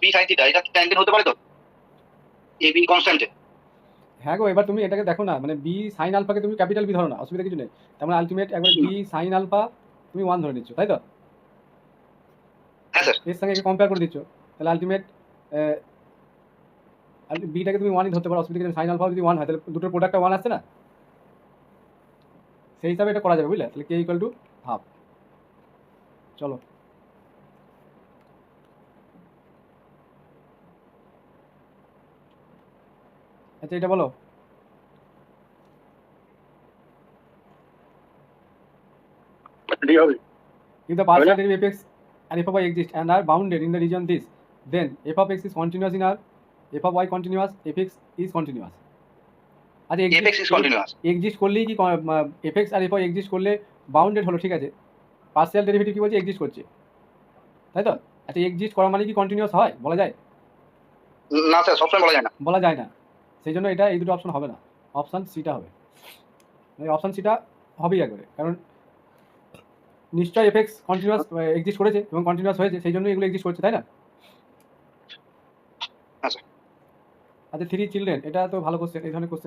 B sine theta এটা tangent হতে পারে তো এ বি কনস্ট্যান্টে। হ্যাঁ গো, এবার তুমি এটাকে দেখো না, মানে বি সাইন আলফাকে তুমি ক্যাপিটাল বি ধরো না, অসুবিধা কিছু নেই। তার মানে আলটিমেট একবার বি সাইন আলফা তুমি 1 ধরে নিচ্ছ, তাই তো? হ্যাঁ স্যার। এর সঙ্গে কম্পেয়ার করে দিচ্ছ, তাহলে আলটিমেট বিটাকে তুমি 1ই ধরতে পারো, অসুবিধা কিছু। সাইন আলফা যদি 1 হয় তাহলে দুটোর প্রোডাক্টটা 1 আসছে না, সেই হিসাবে এটা করা যাবে, বুঝলে? তাহলে কে ইকুয়াল টু হাফ। চলো, আচ্ছা এটা বলো, ডি হবে। if the partial derivative f(x) and f of y exist and are bounded in the region this, then f of x is continuous in R, f of y continuous, fx is continuous. আচ্ছা F x is continuous. Exist করলেই কি fx আর f exist করলে bounded হলো, ঠিক আছে? Partial derivative কি বলছে? Exist করছে, তাই তো? আচ্ছা এক্সিস্ট করা মানে কি কন্টিনিউয়াস হয় বলা যায়? না স্যার, সবসময় বলা যায় না। বলা যায় না, সেই জন্য এটা এই দুটো অপশন হবে না, অপশন সিটা হবে। অপশন সিটা হবেই একবারে, কারণ নিশ্চয়ই এফএক্স কন্টিনিউয়াস এক্সিস্ট করেছে এবং কন্টিনিউয়াস হয়েছে, সেই জন্য এগুলো এক্সিস্ট করছে, তাই না? আচ্ছা। আচ্ছা 3 চিলড্রেন, এটা তো ভালো কোশ্চেন, এই ধরনের কোশ্চেন